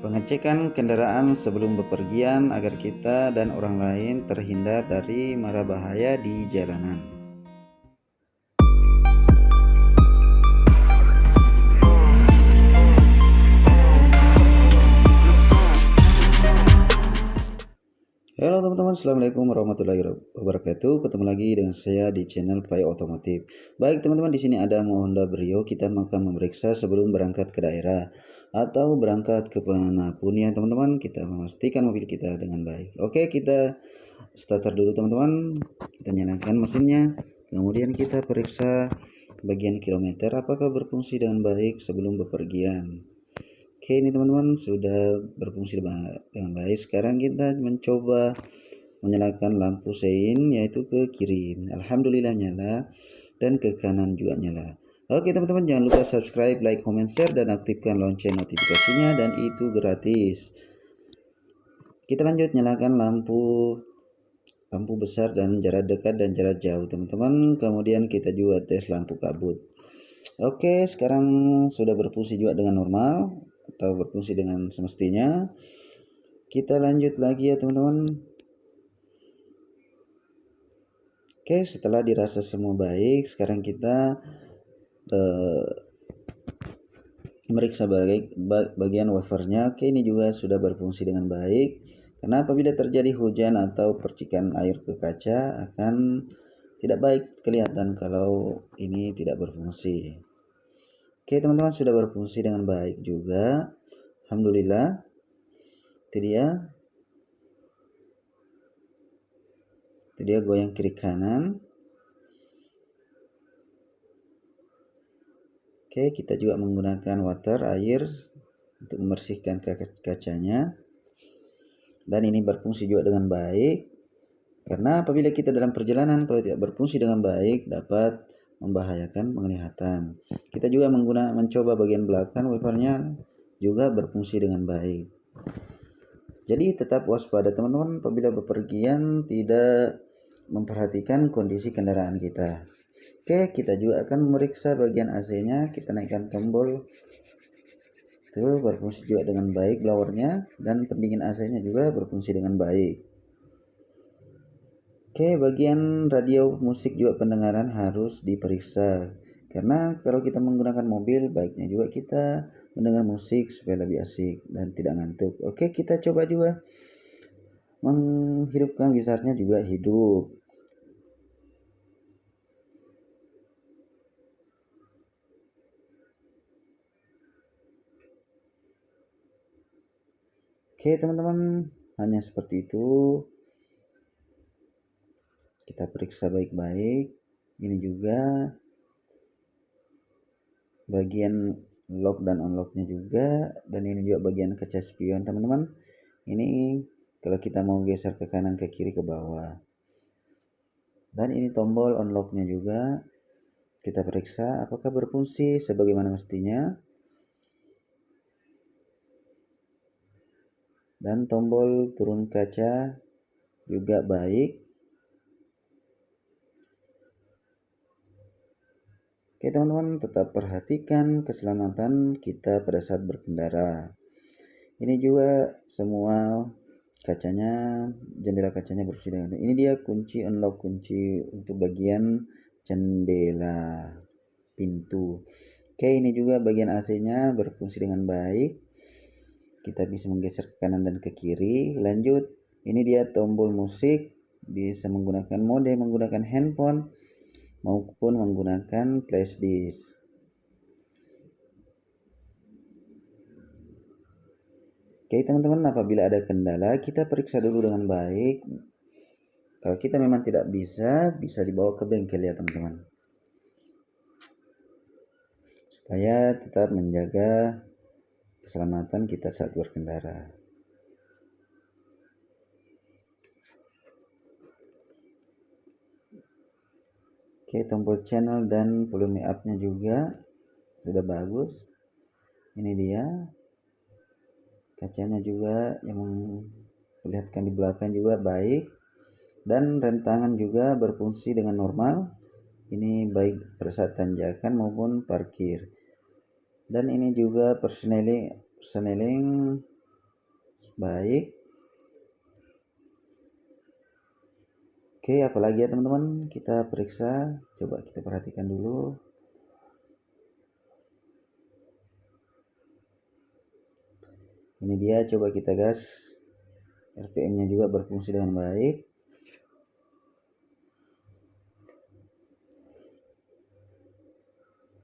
Pengecekan kendaraan sebelum bepergian agar kita dan orang lain terhindar dari mara bahaya di jalanan. Halo teman-teman, Assalamualaikum warahmatullahi wabarakatuh. Ketemu lagi dengan saya di channel Play Otomotif. Baik teman-teman, di sini ada Honda Brio. Kita akan memeriksa sebelum berangkat ke daerah atau berangkat ke manapun ya teman-teman. Kita memastikan mobil kita dengan baik. Oke, kita starter dulu teman-teman. Kita nyalakan mesinnya. Kemudian kita periksa bagian kilometer apakah berfungsi dengan baik sebelum bepergian. Oke, ini teman-teman sudah berfungsi dengan baik. Sekarang kita mencoba menyalakan lampu sein, yaitu ke kiri. Alhamdulillah nyala, dan ke kanan juga nyala. Oke teman-teman, jangan lupa subscribe, like, comment, share, dan aktifkan lonceng notifikasinya, dan itu gratis. Kita lanjut nyalakan lampu besar dan jarak dekat dan jarak jauh teman-teman. Kemudian kita juga tes lampu kabut. Oke, sekarang sudah berfungsi juga dengan normal atau berfungsi dengan semestinya. Kita lanjut lagi ya teman-teman. Oke, setelah dirasa semua baik, sekarang kita memeriksa bagian wipernya. Oke, ini juga sudah berfungsi dengan baik. Karena apabila terjadi hujan atau percikan air ke kaca akan tidak baik kelihatan kalau ini tidak berfungsi. Oke teman-teman, sudah berfungsi dengan baik juga. Alhamdulillah. Itu dia goyang kiri kanan. Oke, kita juga menggunakan air untuk membersihkan kacanya. Dan ini berfungsi juga dengan baik. Karena apabila kita dalam perjalanan kalau tidak berfungsi dengan baik dapat membahayakan penglihatan. Kita juga mencoba bagian belakang wipernya juga berfungsi dengan baik. Jadi tetap waspada teman-teman apabila bepergian tidak memperhatikan kondisi kendaraan kita. Oke, kita juga akan memeriksa bagian AC-nya. Kita naikkan tombol. Itu berfungsi juga dengan baik blowernya, dan pendingin AC-nya juga berfungsi dengan baik. Oke, bagian radio musik juga pendengaran harus diperiksa. Karena kalau kita menggunakan mobil, baiknya juga kita mendengar musik supaya lebih asik dan tidak ngantuk. Oke, kita coba juga menghidupkan wizardnya juga hidup. Oke teman-teman, hanya seperti itu. Kita periksa baik-baik. Ini juga bagian lock dan unlocknya juga, dan ini juga bagian kaca spion teman-teman. Ini kalau kita mau geser ke kanan, ke kiri, ke bawah. Dan ini tombol unlocknya juga. Kita periksa apakah berfungsi sebagaimana mestinya. Dan tombol turun kaca juga baik. Oke teman-teman, tetap perhatikan keselamatan kita pada saat berkendara. Ini juga semua kacanya, jendela kacanya bersih dengan ini dia kunci unlock, kunci untuk bagian jendela pintu. Oke, ini juga bagian AC-nya berfungsi dengan baik. Kita bisa menggeser ke kanan dan ke kiri. Lanjut, ini dia tombol musik, bisa menggunakan mode menggunakan handphone maupun menggunakan flash disk. Oke teman-teman, apabila ada kendala kita periksa dulu dengan baik. Kalau kita memang tidak bisa dibawa ke bengkel ya teman-teman, supaya tetap menjaga keselamatan kita saat berkendara. Oke, tombol channel dan volume up-nya juga sudah bagus. Ini dia kacanya juga yang memperlihatkan di belakang juga baik, dan rem tangan juga berfungsi dengan normal. Ini baik pada saat tanjakan maupun parkir. Dan ini juga persneling baik. Oke, apalagi ya teman-teman, kita periksa, coba kita perhatikan dulu. Ini dia, coba kita gas, RPM-nya juga berfungsi dengan baik.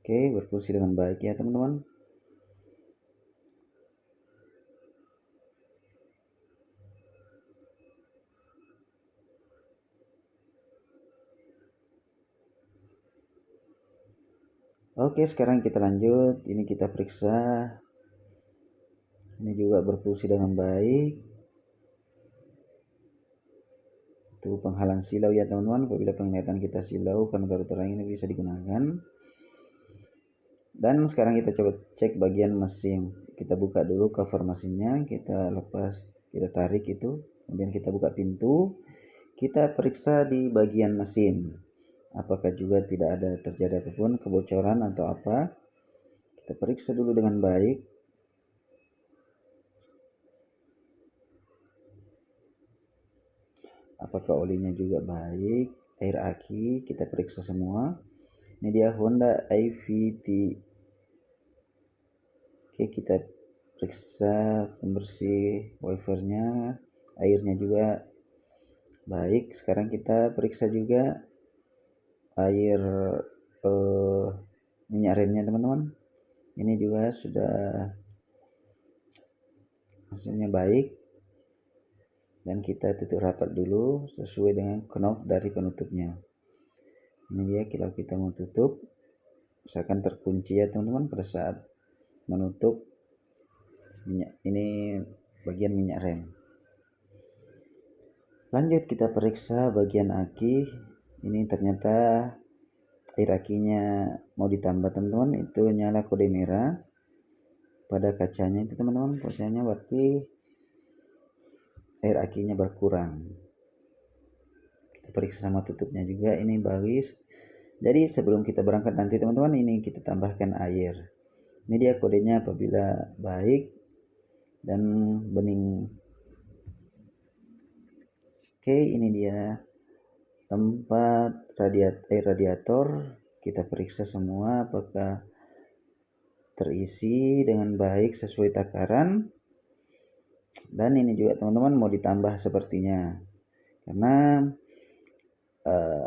Oke, berfungsi dengan baik ya teman-teman. Oke, sekarang kita lanjut. Ini kita periksa. Ini juga berfungsi dengan baik. Itu penghalang silau ya teman-teman. Apabila penglihatan kita silau karena terang ini bisa digunakan. Dan sekarang kita coba cek bagian mesin. Kita buka dulu cover mesinnya, kita lepas, kita tarik itu, kemudian kita buka pintu. Kita periksa di bagian mesin. Apakah juga tidak ada terjadi apapun kebocoran atau apa? Kita periksa dulu dengan baik. Apakah olinya juga baik, air aki kita periksa semua. Ini dia Honda IVT. Oke, kita periksa pembersih wipernya, airnya juga baik. Sekarang kita periksa juga air minyak remnya teman-teman. Ini juga sudah hasilnya baik. Dan kita tutup rapat dulu sesuai dengan knob dari penutupnya. Ini dia kalau kita mau tutup, misalkan terkunci ya teman-teman pada saat menutup minyak, ini bagian minyak rem. Lanjut kita periksa bagian aki. Ini ternyata air akinya mau ditambah teman-teman, itu nyala kode merah pada kacanya itu teman-teman. Kacanya berarti air akinya berkurang. Kita periksa sama tutupnya juga, ini bagus. Jadi sebelum kita berangkat nanti teman-teman, ini kita tambahkan air. Ini dia kodenya apabila baik dan bening. Oke, ini dia tempat air radiator. Kita periksa semua apakah terisi dengan baik sesuai takaran. Dan ini juga teman-teman mau ditambah sepertinya, karena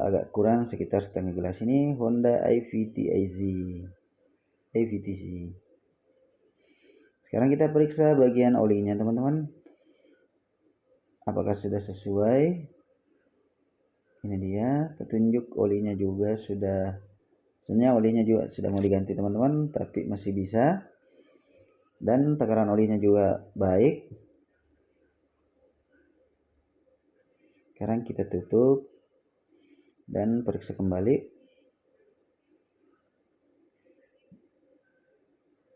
agak kurang sekitar setengah gelas. Ini Honda IVTC. Sekarang kita periksa bagian olinya teman-teman, apakah sudah sesuai. Ini dia petunjuk olinya juga sudah, sebenarnya olinya juga sudah mau diganti teman-teman, tapi masih bisa. Dan takaran olinya juga baik. Sekarang kita tutup dan periksa kembali.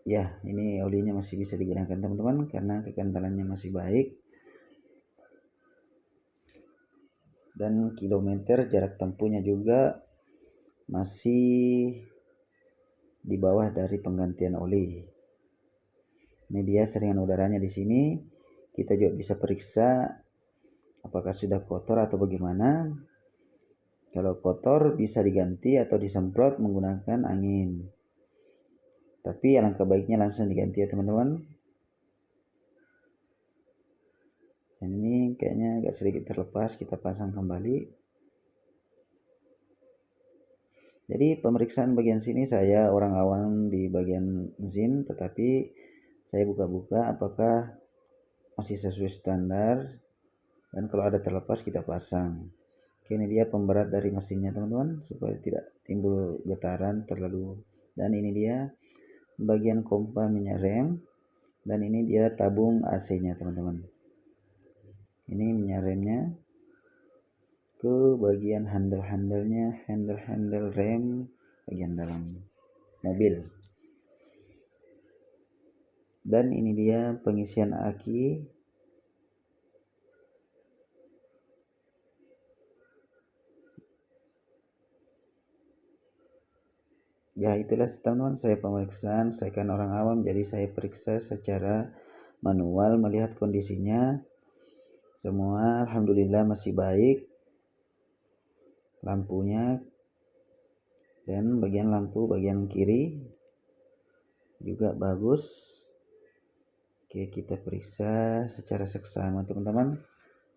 Ya, ini olinya masih bisa digunakan teman-teman karena kekentalannya masih baik. Dan kilometer jarak tempuhnya juga masih di bawah dari penggantian oli. Ini dia saringan udaranya di sini. Kita juga bisa periksa apakah sudah kotor atau bagaimana. Kalau kotor bisa diganti atau disemprot menggunakan angin. Tapi alangkah baiknya langsung diganti ya teman-teman. Dan ini kayaknya agak sedikit terlepas, kita pasang kembali. Jadi pemeriksaan bagian sini saya orang awam di bagian mesin, tetapi saya buka-buka apakah masih sesuai standar. Dan kalau ada terlepas kita pasang. Oke, ini dia pemberat dari mesinnya teman-teman, supaya tidak timbul getaran terlalu. Dan ini dia bagian pompa minyak rem, dan ini dia tabung AC-nya teman-teman. Ini minyak remnya ke bagian handle-handlenya, handle rem bagian dalam mobil. Dan ini dia pengisian aki. Ya itulah teman-teman, saya pemeriksaan, saya kan orang awam jadi saya periksa secara manual melihat kondisinya. Semua alhamdulillah masih baik lampunya, dan bagian lampu bagian kiri juga bagus. Oke, kita periksa secara seksama teman-teman,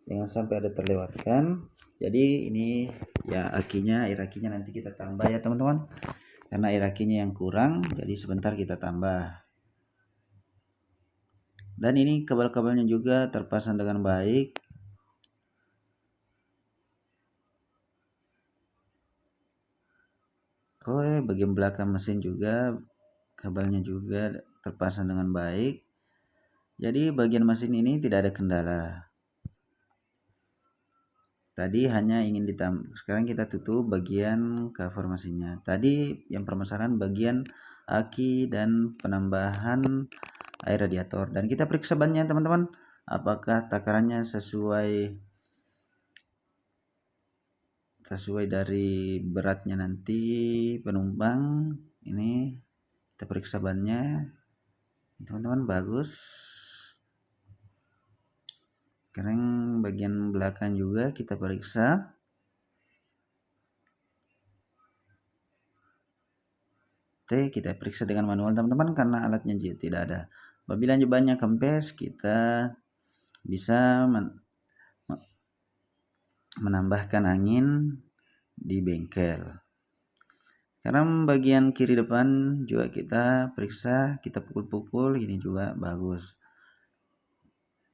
jangan sampai ada terlewatkan. Jadi ini ya air akinya nanti kita tambah ya teman-teman, karena air akinya yang kurang, jadi sebentar kita tambah. Dan ini kabel-kabelnya juga terpasang dengan baik. Bagian belakang mesin juga kabelnya juga terpasang dengan baik. Jadi bagian mesin ini tidak ada kendala. Tadi hanya ingin ditambah, sekarang kita tutup bagian cover mesinnya. Tadi yang permasalahan bagian aki dan penambahan air radiator, dan kita periksa bannya teman-teman, apakah takarannya sesuai dari beratnya nanti penumpang. Ini kita periksa bannya teman-teman, bagus. Sekarang bagian belakang juga kita periksa. Kita periksa dengan manual teman-teman, karena alatnya tidak ada. Apabila banyak kempes, kita bisa menambahkan angin di bengkel. Karena bagian kiri depan juga kita periksa, kita pukul-pukul, ini juga bagus.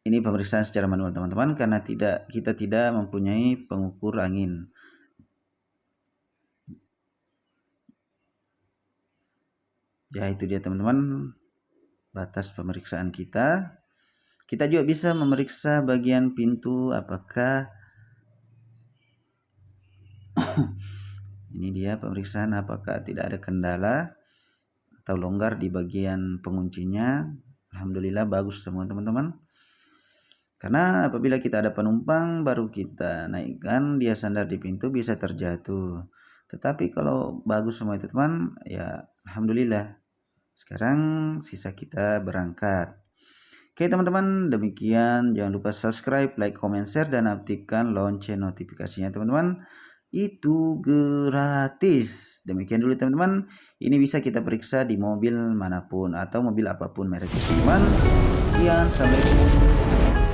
Ini pemeriksaan secara manual teman-teman, karena kita tidak mempunyai pengukur angin. Ya itu dia teman-teman batas pemeriksaan kita. Kita juga bisa memeriksa bagian pintu, apakah ini dia pemeriksaan apakah tidak ada kendala atau longgar di bagian penguncinya. Alhamdulillah bagus semua teman-teman. Karena apabila kita ada penumpang baru kita naikkan, dia sandar di pintu bisa terjatuh. Tetapi kalau bagus semua itu teman, ya alhamdulillah. Sekarang sisa kita berangkat. Oke teman-teman, demikian. Jangan lupa subscribe, like, comment, share, dan aktifkan lonceng notifikasinya teman-teman. Itu gratis. Demikian dulu teman-teman. Ini bisa kita periksa di mobil manapun atau mobil apapun mereknya teman-teman. Sekian, assalamualaikum.